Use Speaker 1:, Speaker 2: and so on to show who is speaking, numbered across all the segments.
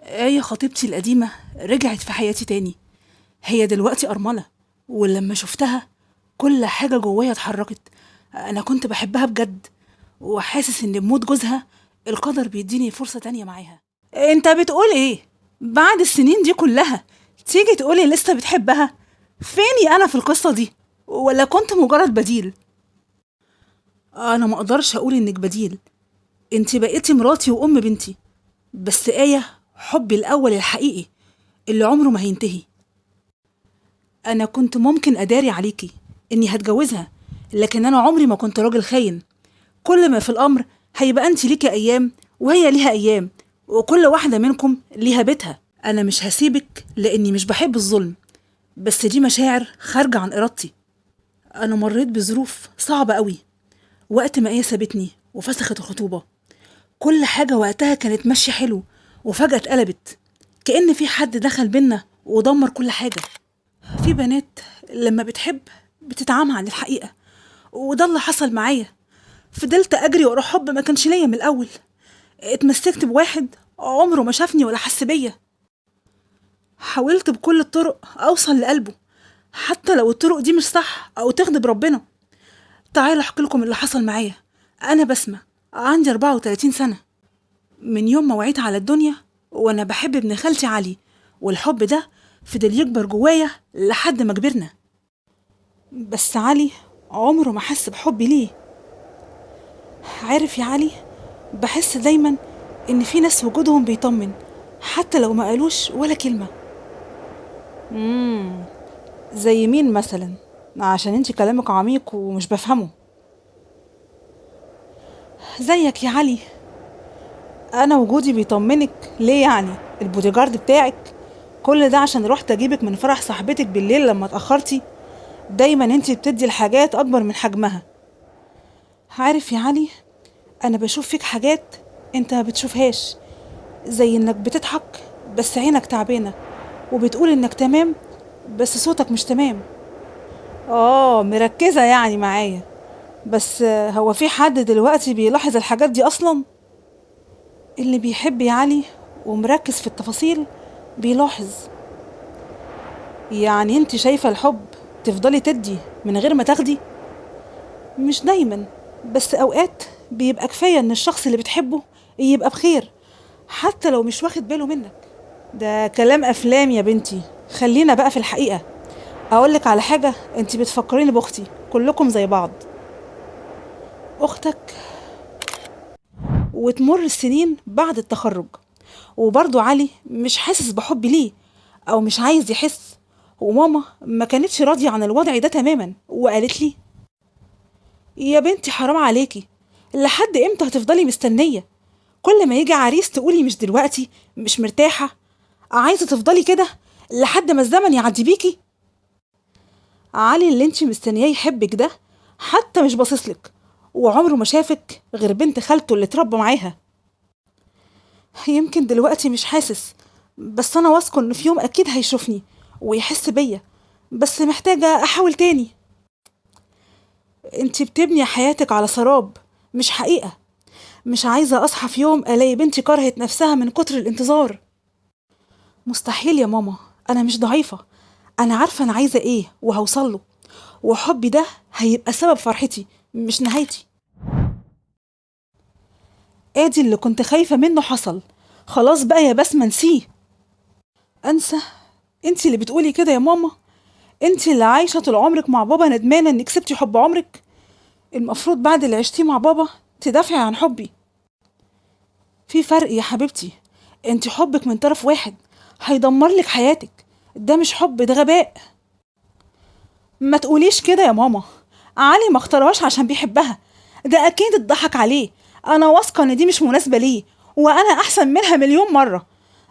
Speaker 1: آية خطيبتي القديمة رجعت في حياتي تاني. هي دلوقتي أرملة، ولما شفتها كل حاجة جوايا اتحركت. أنا كنت بحبها بجد، وحاسس إن بموت جوزها القدر بيديني فرصة تانية معاها. انت بتقول ايه؟ بعد السنين دي كلها تيجي تقولي لسه بتحبها؟ فيني أنا في القصة دي؟ ولا كنت مجرد بديل؟ أنا ما أقدرش أقول إنك بديل، انت بقيتي مراتي وأم بنتي. بس آية حبي الأول الحقيقي اللي عمره ما هينتهي. أنا كنت ممكن أداري عليكي إني هتجوزها، لكن أنا عمري ما كنت راجل خاين. كل ما في الأمر هيبقى أنت ليكي أيام وهي ليها أيام، وكل واحدة منكم ليها بيتها. أنا مش هسيبك لأني مش بحب الظلم، بس دي مشاعر خارجة عن إرادتي. أنا مريت بظروف صعبة قوي وقت ما هي سابتني وفسخت الخطوبة. كل حاجة وقتها كانت ماشية حلو، وفجأة اتقلبت كأن في حد دخل بينا ودمر كل حاجة. في بنات لما بتحب بتتعامى عن الحقيقة، وده اللي حصل معايا. فضلت أجري ورا حب ما كانش ليا من الأول. اتمسكت بواحد عمره ما شافني ولا حس بيا. حاولت بكل الطرق أوصل لقلبه، حتى لو الطرق دي مش صح أو تغضب ربنا. تعالوا أحكي لكم اللي حصل معايا. أنا بسمة، عندي 34 سنة. من يوم ما وعيت على الدنيا وأنا بحب ابن خالتي علي، والحب ده فضل يكبر جوايا لحد ما كبرنا. بس علي عمره ما حس بحبي ليه. عارف يا علي، بحس دايما إن في ناس وجودهم بيطمن حتى لو ما قالوش ولا كلمة. مم. زي مين مثلا؟ عشان انتي كلامك عميق ومش بفهمه. زيك يا علي. انا وجودي بيطمنك ليه يعني؟ البودي جارد بتاعك؟ كل ده عشان رحت اجيبك من فرح صاحبتك بالليل لما اتاخرتي؟ دايما انتي بتدي الحاجات اكبر من حجمها. عارف يا علي، انا بشوف فيك حاجات انت ما بتشوفهاش، زي انك بتضحك بس عينك تعبانه، وبتقول انك تمام بس صوتك مش تمام. مركزه يعني معايا. بس هو في حد دلوقتي بيلاحظ الحاجات دي اصلا؟ اللي بيحب يا علي ومركز في التفاصيل بيلاحظ. يعني انت شايفه الحب تفضلي تدي من غير ما تاخدي؟ مش دايما، بس اوقات بيبقى كفايه ان الشخص اللي بتحبه يبقى بخير حتى لو مش واخد باله منك. ده كلام افلام يا بنتي، خلينا بقى في الحقيقه. اقولك على حاجه، انت بتفكريني باختي، كلكم زي بعض. اختك. وتمر السنين بعد التخرج، وبرضه علي مش حاسس بحبي ليه او مش عايز يحس. وماما ما كانتش راضيه عن الوضع ده تماما، وقالت لي: يا بنتي حرام عليكي، لحد امتى هتفضلي مستنيه؟ كل ما يجي عريس تقولي مش دلوقتي، مش مرتاحه. عايزه تفضلي كده لحد ما الزمن يعدي بيكي؟ علي اللي انتي مستنياه يحبك ده حتى مش باصصلك، وعمره ما شافك غير بنت خالته اللي اتربى معاها. يمكن دلوقتي مش حاسس، بس انا واثقه انه في يوم اكيد هيشوفني ويحس بيا، بس محتاجه احاول تاني. انتي بتبني حياتك على سراب مش حقيقه. مش عايزه اصحى في يوم الاقي بنتي كرهت نفسها من كتر الانتظار. مستحيل يا ماما، انا مش ضعيفه. انا عارفه انا عايزه ايه وهوصله، وحبي ده هيبقى سبب فرحتي مش نهايتي. ادي اللي كنت خايفه منه حصل. خلاص بقى يا بسمة نسيه. انسى؟ انتي اللي بتقولي كده يا ماما؟ انتي اللي عايشه طول عمرك مع بابا ندمانه انك سبتي حب عمرك. المفروض بعد اللي عشتيه مع بابا تدافعي عن حبي. في فرق يا حبيبتي. انتي حبك من طرف واحد هيدمر لك حياتك. ده مش حب، ده غباء. ما تقوليش كده يا ماما. علي ما اختارهاش عشان بيحبها، ده اكيد اتضحك عليه. انا واثقه ان دي مش مناسبه ليه، وانا احسن منها مليون مره.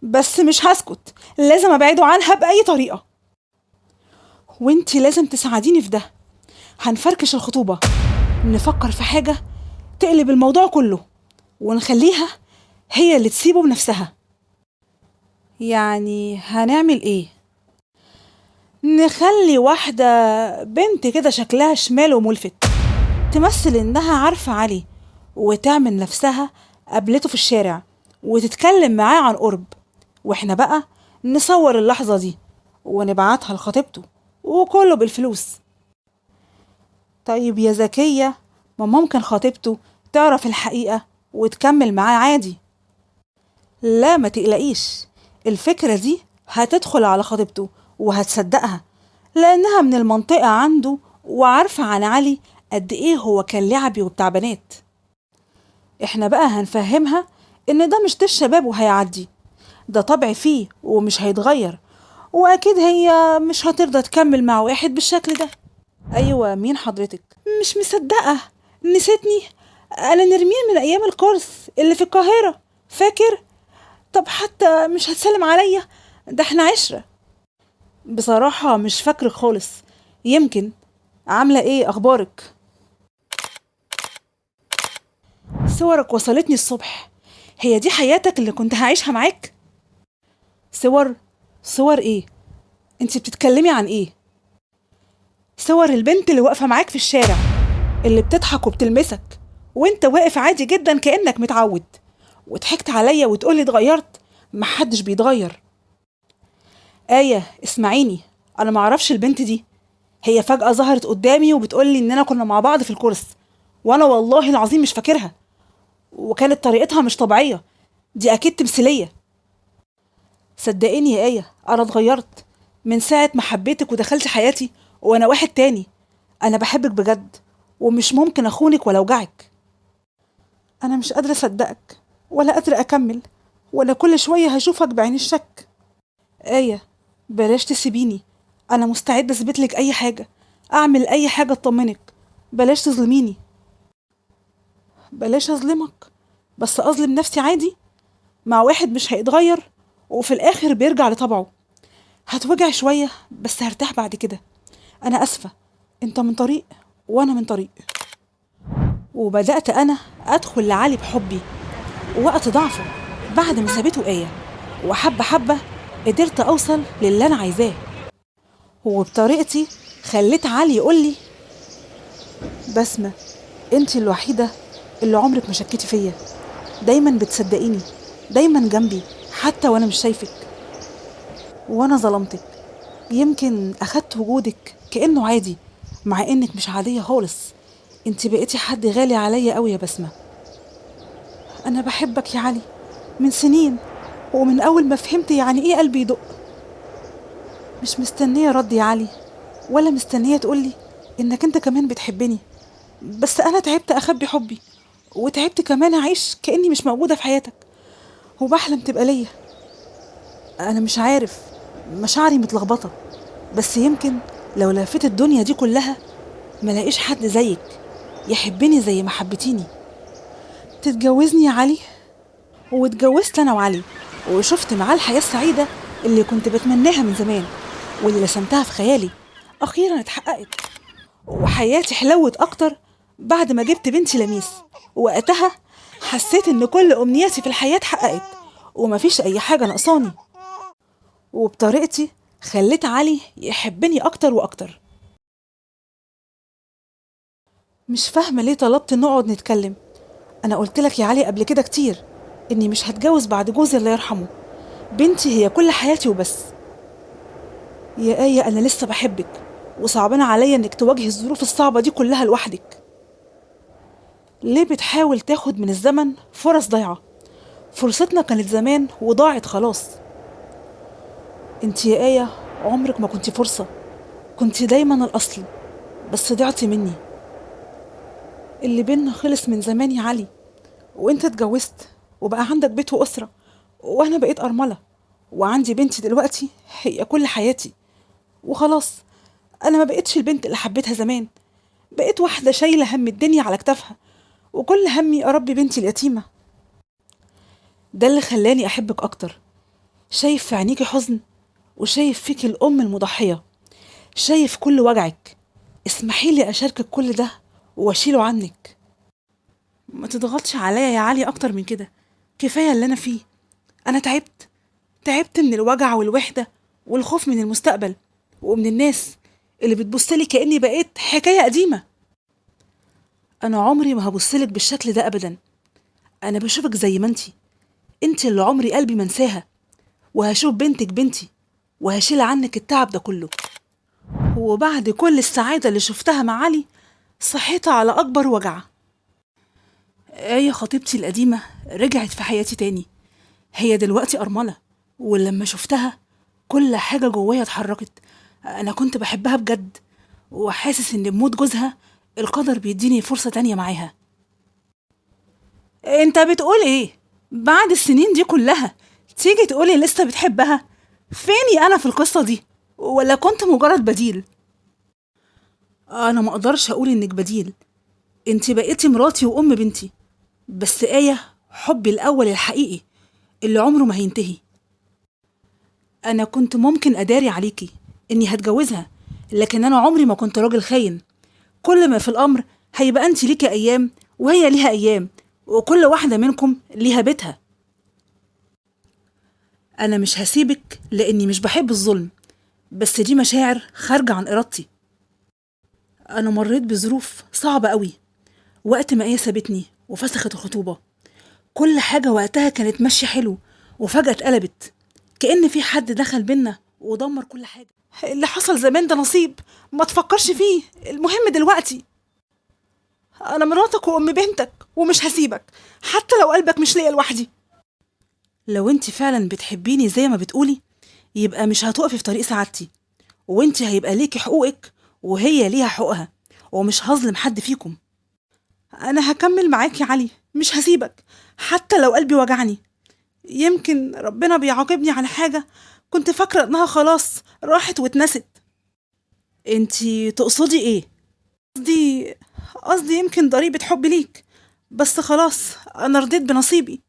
Speaker 1: بس مش هسكت، لازم ابعده عنها باي طريقه. وانتي لازم تساعديني في ده. هنفركش الخطوبه، نفكر في حاجه تقلب الموضوع كله، ونخليها هي اللي تسيبه بنفسها. يعني هنعمل ايه؟ نخلي واحدة بنت كده شكلها شمال وملفت تمثل انها عارفة علي، وتعمل نفسها قابلته في الشارع وتتكلم معاه عن قرب، واحنا بقى نصور اللحظة دي ونبعتها لخطيبته، وكله بالفلوس. طيب يا زكية، ما ممكن خطيبته تعرف الحقيقة وتكمل معاه عادي. لا ما تقلقيش، الفكرة دي هتدخل على خطيبته وهتصدقها، لأنها من المنطقة عنده وعارفة عن علي قد إيه هو كان لعبي وبتاع بنات. إحنا بقى هنفهمها إن ده مش طيش شباب وهيعدي، ده طبع فيه ومش هيتغير، وأكيد هي مش هترضى تكمل مع واحد بالشكل ده. أيوة، مين حضرتك؟ مش مصدقة، نسيتني؟ أنا نرمين من أيام الكورس اللي في القاهرة، فاكر؟ طب حتى مش هتسلم عليا؟ ده احنا عشرة. بصراحة مش فاكرك خالص. يمكن. عاملة ايه، اخبارك؟ صورك وصلتني الصبح. هي دي حياتك اللي كنت هعيشها معاك؟ صور؟ صور ايه؟ انت بتتكلمي عن ايه؟ صور البنت اللي واقفة معاك في الشارع، اللي بتضحك وبتلمسك وانت واقف عادي جدا كأنك متعود، وضحكت عليا وتقولي اتغيرت. محدش بيتغير. آية اسمعيني، انا معرفش البنت دي. هي فجأة ظهرت قدامي وبتقولي اننا كنا مع بعض في الكورس، وانا والله العظيم مش فاكرها، وكانت طريقتها مش طبيعية. دي اكيد تمثيلية. صدقيني يا آية، انا اتغيرت من ساعة ما حبيتك ودخلت حياتي، وانا واحد تاني. انا بحبك بجد، ومش ممكن اخونك ولا اوجعك. انا مش قادرة اصدقك ولا قادرة اكمل، ولا كل شوية هشوفك بعين الشك. آية، بلاش تسيبيني، انا مستعدة اثبتلك اي حاجة، اعمل اي حاجة تطمنك. بلاش تظلميني. بلاش اظلمك، بس اظلم نفسي عادي مع واحد مش هيتغير وفي الاخر بيرجع لطبعه. هتوجع شوية بس هرتاح بعد كده. انا اسفة، انت من طريق وانا من طريق. وبدأت انا ادخل لعلي بحبي ووقت ضعفه، بعد ما سابته آية، وحبة حبة قدرت اوصل للي انا عايزاه، وبطريقتي خليت علي يقولي: بسمة، انتي الوحيدة اللي عمرك ما شكيتي فيا، دايما بتصدقيني، دايما جنبي حتى وانا مش شايفك. وانا ظلمتك، يمكن اخدت وجودك كأنه عادي، مع انك مش عادية خالص. انت بقيتي حد غالي عليا قوي يا بسمة. انا بحبك يا علي من سنين، ومن اول ما فهمت يعني ايه قلبي يدق. مش مستنية رد يا علي، ولا مستنية تقولي انك انت كمان بتحبني، بس انا تعبت اخبي حبي، وتعبت كمان اعيش كأني مش موجودة في حياتك، وبحلم تبقى ليا. انا مش عارف، مشاعري متلخبطة، بس يمكن لو لفيت الدنيا دي كلها ملاقيش حد زيك يحبني زي ما حبتيني. تتجوزني يا علي؟ واتجوزت انا وعلي، وشفت معاه الحياة السعيدة اللي كنت بتمناها من زمان، واللي رسمتها في خيالي اخيرا اتحققت. وحياتي حلوت اكتر بعد ما جبت بنتي لميس. وقتها حسيت ان كل امنياتي في الحياة اتحققت، ومفيش اي حاجة ناقصاني. وبطريقتي خليت علي يحبني اكتر واكتر. مش فاهمة ليه طلبت نقعد نتكلم. انا قلت لك يا علي قبل كده كتير اني مش هتجوز بعد جوزي الله يرحمه. بنتي هي كل حياتي وبس. يا آية، انا لسه بحبك، وصعبان عليا انك تواجهي الظروف الصعبة دي كلها لوحدك. ليه بتحاول تاخد من الزمن فرص ضايعة؟ فرصتنا كانت زمان وضاعت خلاص. انت يا آية عمرك ما كنتي فرصة، كنتي دايما الأصل، بس ضعتي مني. اللي بينا خلص من زمان يا علي، وانت اتجوزت وبقى عندك بيت وأسرة، وانا بقيت أرملة، وعندي بنتي دلوقتي هي كل حياتي. وخلاص، انا ما بقيتش البنت اللي حبيتها زمان، بقيت واحدة شايلة هم الدنيا على كتافها، وكل همي اربي بنتي اليتيمة. ده اللي خلاني احبك اكتر. شايف في عينيكي حزن، وشايف فيكي الام المضحية، شايف كل وجعك. اسمحيلي اشاركك كل ده واشيله عنك. ما تضغطش عليا يا علي اكتر من كده، كفاية اللي انا فيه. انا تعبت من الوجع والوحدة والخوف من المستقبل، ومن الناس اللي بتبصلي كأني بقيت حكاية قديمة. انا عمري ما هبصلك بالشكل ده ابدا. انا بشوفك زي ما انتي اللي عمري قلبي منساها، وهشوف بنتك بنتي، وهشيل عنك التعب ده كله. وبعد كل السعادة اللي شفتها مع علي صحيت على أكبر وجع. آية خطيبتي القديمة رجعت في حياتي تاني. هي دلوقتي أرملة، ولما شفتها كل حاجة جوايا اتحركت. أنا كنت بحبها بجد، وحاسس إن بموت جوزها القدر بيديني فرصة تانية معاها. انت بتقول ايه؟ بعد السنين دي كلها تيجي تقولي لسه بتحبها؟ فيني انا في القصة دي؟ ولا كنت مجرد بديل؟ انا ما اقدرش اقول انك بديل، انت بقيتي مراتي وام بنتي. بس آية حبي الاول الحقيقي اللي عمره ما هينتهي. انا كنت ممكن اداري عليكي اني هتجوزها، لكن انا عمري ما كنت راجل خاين. كل ما في الامر هيبقى انت ليكي ايام وهي ليها ايام، وكل واحدة منكم ليها بيتها. أنا مش هسيبك لأني مش بحب الظلم، بس دي مشاعر خارجة عن إرادتي. أنا مريت بظروف صعبة قوي وقت ما هي سابتني وفسخت الخطوبة. كل حاجة وقتها كانت ماشية حلو، وفجأة اتقلبت كأن في حد دخل بينا ودمر كل حاجة. اللي حصل زمان ده نصيب، ما تفكرش فيه. المهم دلوقتي أنا مراتك وأم بنتك، ومش هسيبك حتى لو قلبك مش ليا لوحدي. لو انت فعلا بتحبيني زي ما بتقولي، يبقى مش هتقفي في طريق سعادتي، وانت هيبقى ليكي حقوقك وهي ليها حقوقها، ومش هظلم حد فيكم. انا هكمل معاك يا علي، مش هسيبك حتى لو قلبي وجعني. يمكن ربنا بيعاقبني على حاجة كنت فاكرة انها خلاص راحت واتنست. انت تقصدي ايه؟ قصدي قصدي يمكن ضريبة حب ليك، بس خلاص انا رضيت بنصيبي.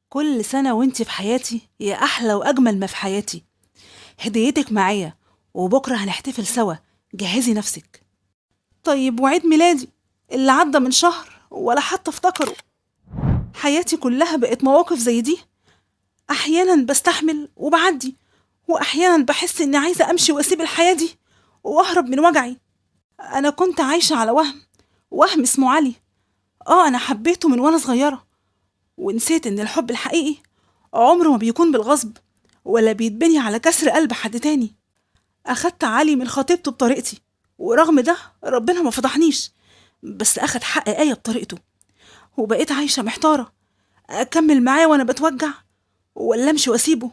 Speaker 1: كل سنة وانت في حياتي يا أحلى وأجمل ما في حياتي. هديتك معايا، وبكرة هنحتفل سوا. جهزي نفسك. طيب وعيد ميلادي اللي عدى من شهر ولا حتى افتكره؟ حياتي كلها بقت مواقف زي دي. أحيانا بستحمل وبعدي، وأحيانا بحس إني عايزة أمشي وأسيب الحياة دي وأهرب من وجعي. أنا كنت عايشة على وهم اسمه علي. أنا حبيته من وأنا صغيرة، ونسيت إن الحب الحقيقي عمره ما بيكون بالغصب، ولا بيتبني على كسر قلب حد تاني. أخدت علي من خطيبته بطريقتي، ورغم ده ربنا ما فضحنيش، بس أخد حق آية بطريقته. وبقيت عايشة محتارة، أكمل معاه وأنا بتوجع ولا أمشي وأسيبه،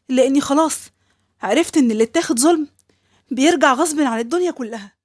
Speaker 1: لأني خلاص عرفت إن اللي اتاخد ظلم بيرجع غصب عن الدنيا كلها.